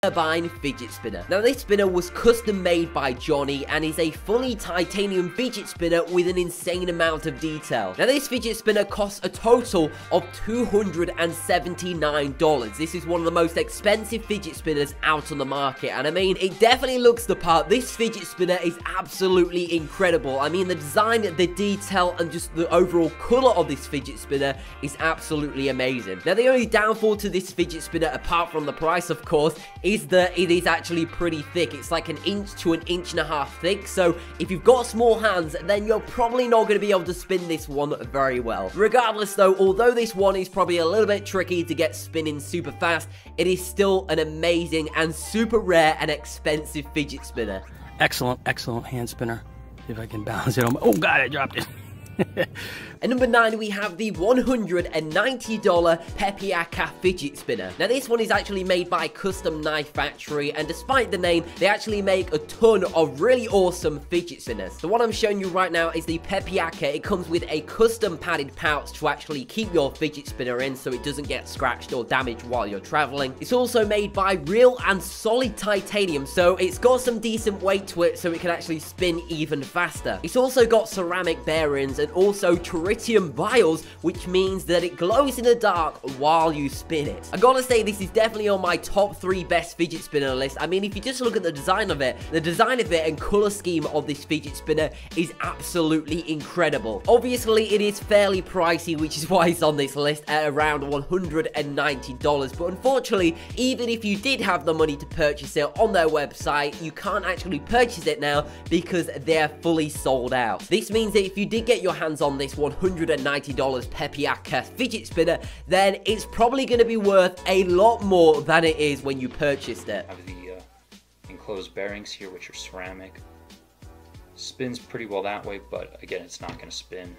turbine fidget spinner. Now this spinner was custom made by Johnny and is a fully titanium fidget spinner with an insane amount of detail. Now this fidget spinner costs a total of $279. This is one of the most expensive fidget spinners out on the market, and I mean, it definitely looks the part. This fidget spinner is absolutely incredible. I mean, the design, the detail, and just the overall color of this fidget spinner is absolutely amazing. Now the only downfall to this fidget spinner, apart from the price of course, is that it is actually pretty thick. It's like an inch to an inch and a half thick, so if you've got small hands, then you're probably not going to be able to spin this one very well. Regardless though, although this one is probably a little bit tricky to get spinning super fast, it is still an amazing and super rare and expensive fidget spinner. Excellent, excellent hand spinner. See if I can balance it on my... Oh god, I dropped it. At number 9, we have the $190 Pepiaka fidget spinner. Now this one is actually made by Custom Knife Factory, and despite the name, they actually make a ton of really awesome fidget spinners. So what I'm showing you right now is the Pepiaka. It comes with a custom padded pouch to actually keep your fidget spinner in so it doesn't get scratched or damaged while you're traveling. It's also made by real and solid titanium, so it's got some decent weight to it so it can actually spin even faster. It's also got ceramic bearings and also tritium vials, which means that it glows in the dark while you spin it. I gotta say, this is definitely on my top 3 best fidget spinner list. I mean, if you just look at the design of it and color scheme of this fidget spinner is absolutely incredible. Obviously, it is fairly pricey, which is why it's on this list at around $190, but unfortunately, even if you did have the money to purchase it on their website, you can't actually purchase it now because they're fully sold out. This means that if you did get your hands on this $190 Pepiaka fidget spinner, then it's probably going to be worth a lot more than it is when you purchased it. I have the enclosed bearings here, which are ceramic. Spins pretty well that way, but again, it's not going to spin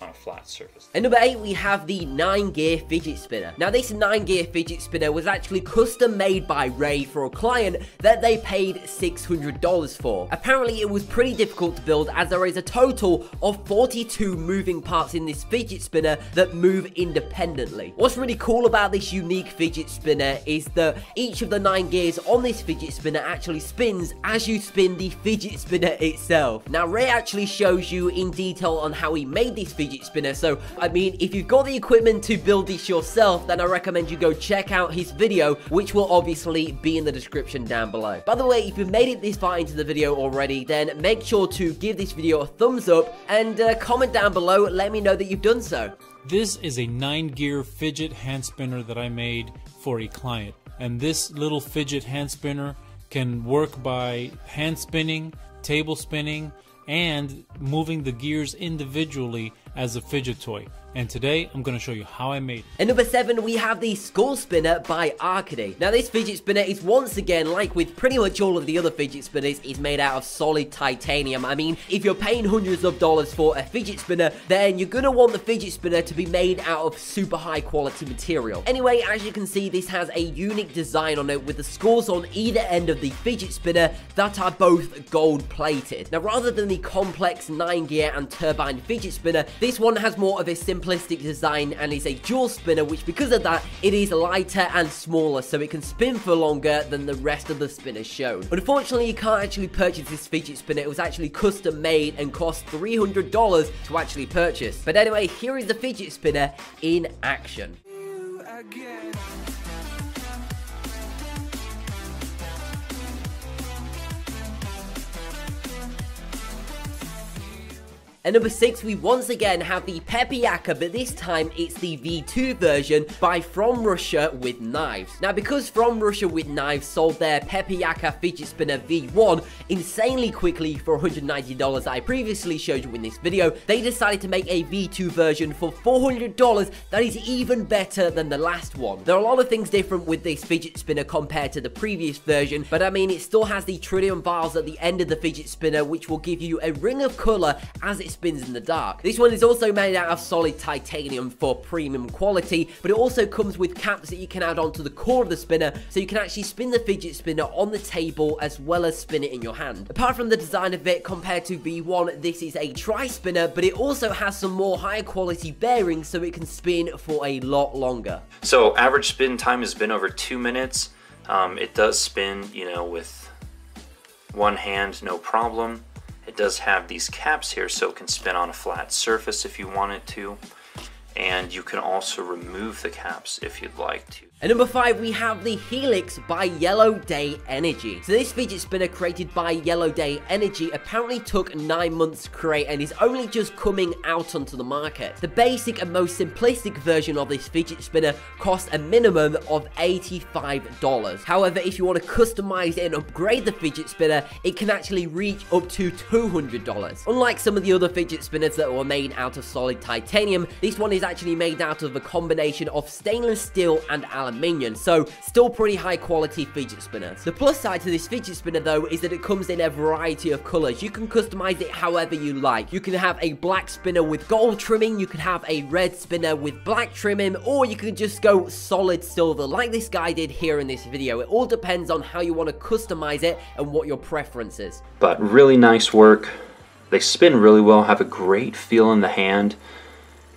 on a flat surface. At number 8, we have the 9-gear fidget spinner. Now this 9-gear fidget spinner was actually custom made by Ray for a client that they paid $600 for. Apparently it was pretty difficult to build, as there is a total of 42 moving parts in this fidget spinner that move independently. What's really cool about this unique fidget spinner is that each of the 9 gears on this fidget spinner actually spins as you spin the fidget spinner itself. Now Ray actually shows you in detail on how he made this fidget spinner, so I mean, if you've got the equipment to build this yourself, then I recommend you go check out his video, which will obviously be in the description down below. By the way, if you've made it this far into the video already, then make sure to give this video a thumbs up and comment down below, let me know that you've done so. This is a 9-gear fidget hand spinner that I made for a client, and this little fidget hand spinner can work by hand spinning, table spinning, and moving the gears individually as a fidget toy. And today, I'm going to show you how I made it. At number 7, we have the Skull Spinner by Arcady. Now, this fidget spinner is once again, like with pretty much all of the other fidget spinners, is made out of solid titanium. I mean, if you're paying hundreds of dollars for a fidget spinner, then you're going to want the fidget spinner to be made out of super high quality material. Anyway, as you can see, this has a unique design on it with the skulls on either end of the fidget spinner that are both gold plated. Now, rather than the complex 9-gear and turbine fidget spinner, this one has more of a simplistic design and is a dual spinner, which because of that, it is lighter and smaller, so it can spin for longer than the rest of the spinners shown. Unfortunately, you can't actually purchase this fidget spinner. It was actually custom made and cost $300 to actually purchase. But anyway, here is the fidget spinner in action. At number 6, we once again have the Pepiaka, but this time it's the V2 version by From Russia with Knives. Now, because From Russia with Knives sold their Pepiaka fidget spinner V1 insanely quickly for $190 that I previously showed you in this video, they decided to make a V2 version for $400 that is even better than the last one. There are a lot of things different with this fidget spinner compared to the previous version, but I mean, it still has the tritium vials at the end of the fidget spinner, which will give you a ring of color as it spins in the dark. This one is also made out of solid titanium for premium quality, but it also comes with caps that you can add onto the core of the spinner, so you can actually spin the fidget spinner on the table as well as spin it in your hand. Apart from the design of it, compared to V1, this is a tri-spinner, but it also has some more higher quality bearings so it can spin for a lot longer. So average spin time has been over 2 minutes. It does spin, you know, with one hand, no problem. It does have these caps here so it can spin on a flat surface if you want it to. And you can also remove the caps if you'd like to. At number 5, we have the Helix by Yellow Day Energy. So this fidget spinner created by Yellow Day Energy apparently took 9 months to create and is only just coming out onto the market. The basic and most simplistic version of this fidget spinner costs a minimum of $85. However, if you want to customize it and upgrade the fidget spinner, it can actually reach up to $200. Unlike some of the other fidget spinners that were made out of solid titanium, this one is actually made out of a combination of stainless steel and aluminium, so still pretty high quality fidget spinners. The plus side to this fidget spinner though is that it comes in a variety of colors. You can customize it however you like. You can have a black spinner with gold trimming, you can have a red spinner with black trimming, or you can just go solid silver like this guy did here in this video. It all depends on how you want to customize it and what your preference is. But really nice work. They spin really well, have a great feel in the hand.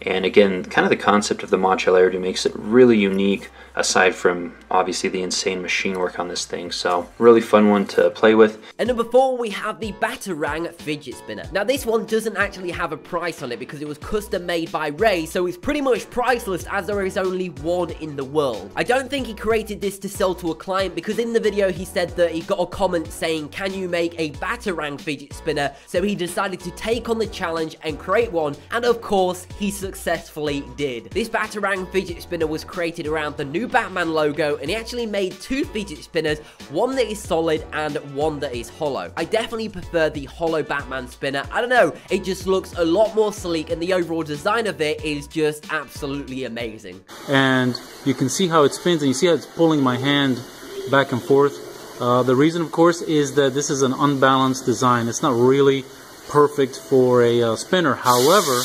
And again, kind of the concept of the modularity makes it really unique, aside from obviously the insane machine work on this thing. So really fun one to play with. At number 4, we have the Batarang fidget spinner. Now this one doesn't actually have a price on it because it was custom made by Ray, so it's pretty much priceless as there is only one in the world. I don't think he created this to sell to a client because in the video he said that he got a comment saying, can you make a Batarang fidget spinner? So he decided to take on the challenge and create one, and of course he successfully did. This Batarang fidget spinner was created around the new Batman logo, and he actually made 2 fidget spinners, one that is solid and one that is hollow. I definitely prefer the hollow Batman spinner. I don't know, it just looks a lot more sleek and the overall design of it is just absolutely amazing. And you can see how it spins, and you see how it's pulling my hand back and forth. The reason, of course, is that this is an unbalanced design. It's not really perfect for a spinner. However,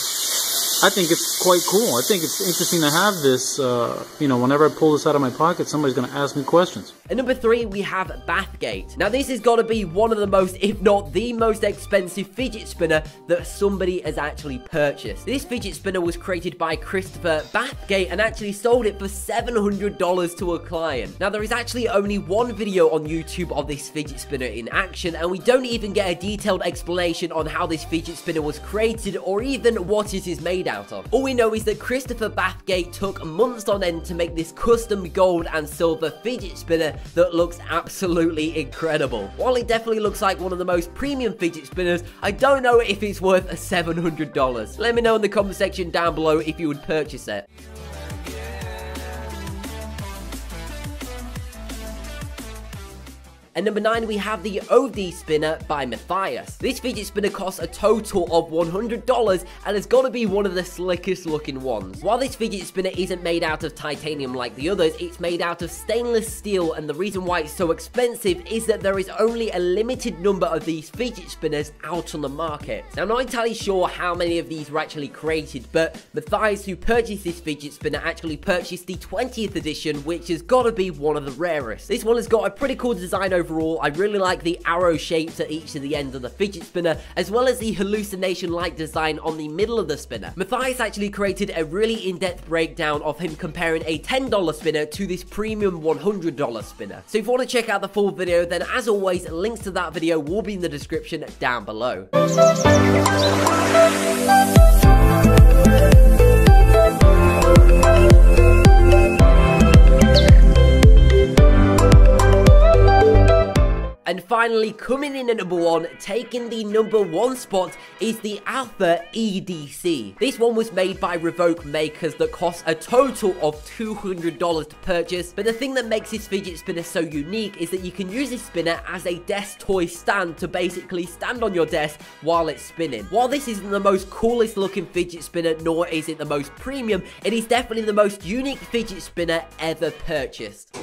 I think it's quite cool. I think it's interesting to have this, you know, whenever I pull this out of my pocket, somebody's going to ask me questions. At number 3, we have Bathgate. Now this has got to be one of the most, if not the most expensive fidget spinner that somebody has actually purchased. This fidget spinner was created by Christopher Bathgate and actually sold it for $700 to a client. Now there is actually only one video on YouTube of this fidget spinner in action, and we don't even get a detailed explanation on how this fidget spinner was created or even what it is made out of. All we know is that Christopher Bathgate took months on end to make this custom gold and silver fidget spinner that looks absolutely incredible. While it definitely looks like one of the most premium fidget spinners, I don't know if it's worth $700. Let me know in the comment section down below if you would purchase it. At number 9, we have the OD spinner by Matthias. This fidget spinner costs a total of $100 and has got to be one of the slickest looking ones. While this fidget spinner isn't made out of titanium like the others, it's made out of stainless steel, and the reason why it's so expensive is that there is only a limited number of these fidget spinners out on the market. Now I'm not entirely sure how many of these were actually created, but Matthias, who purchased this fidget spinner, actually purchased the 20th edition, which has got to be one of the rarest. This one has got a pretty cool design overall. I really like the arrow shapes at each of the ends of the fidget spinner, as well as the hallucination-like design on the middle of the spinner. Matthias actually created a really in-depth breakdown of him comparing a $10 spinner to this premium $100 spinner. So if you want to check out the full video, then as always, links to that video will be in the description down below. And finally, coming in at number 1, taking the number 1 spot, is the Alpha EDC. This one was made by Revoke Makers that cost a total of $200 to purchase, but the thing that makes this fidget spinner so unique is that you can use this spinner as a desk toy stand to basically stand on your desk while it's spinning. While this isn't the most coolest looking fidget spinner, nor is it the most premium, it is definitely the most unique fidget spinner ever purchased.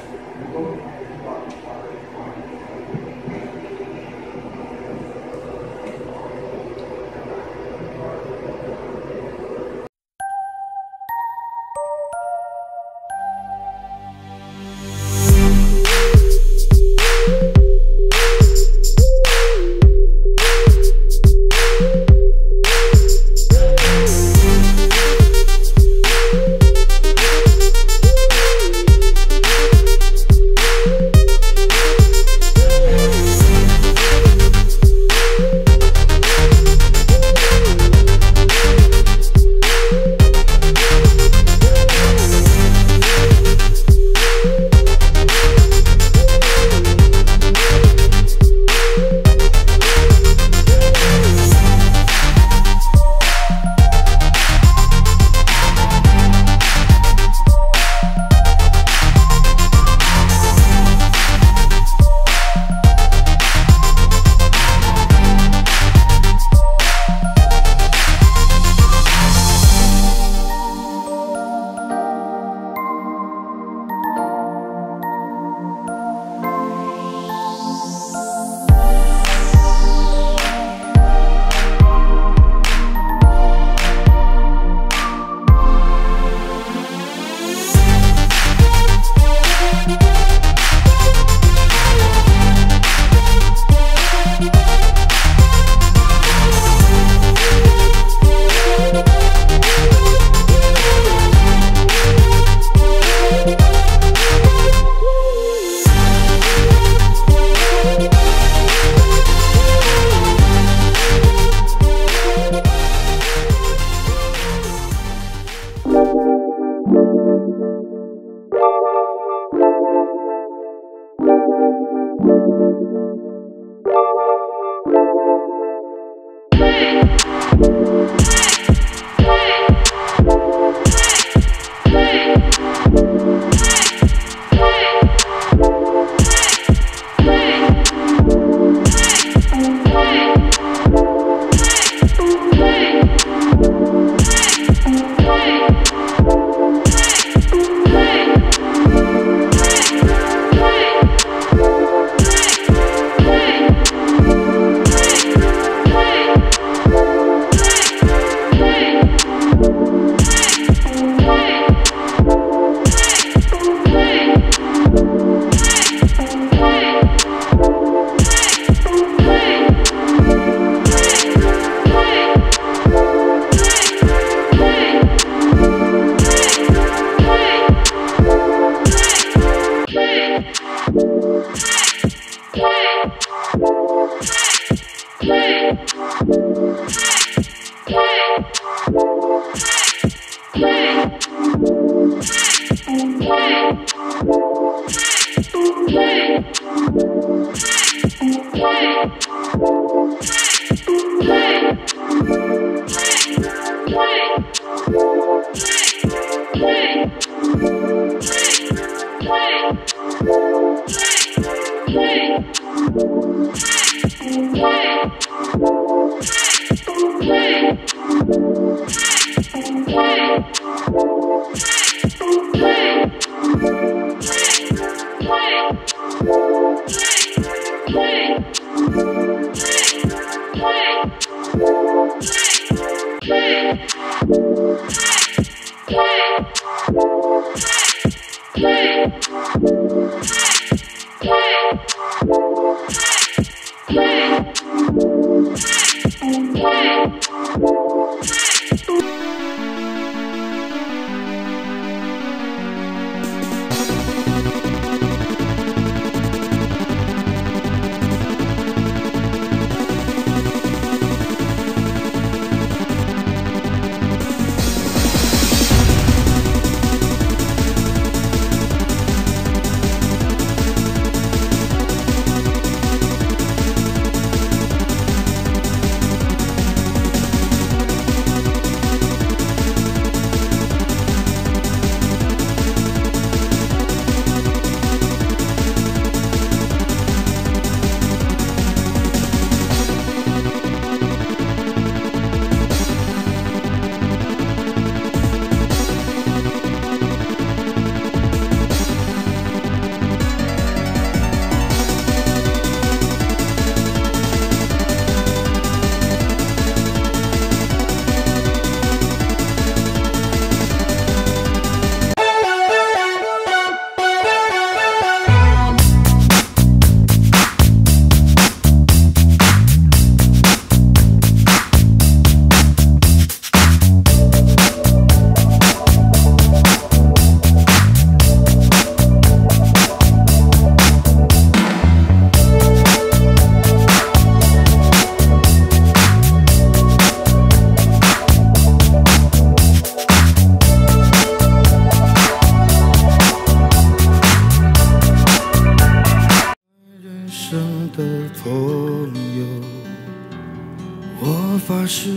发誓，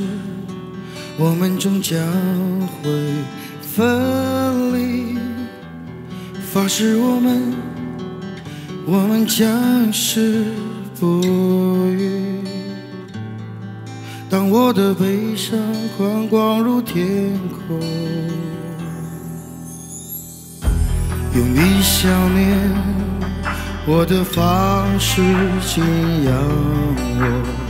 我们终将会分离。发誓我们将是不渝。当我的悲伤宽广如天空，用你想念我的方式敬仰我。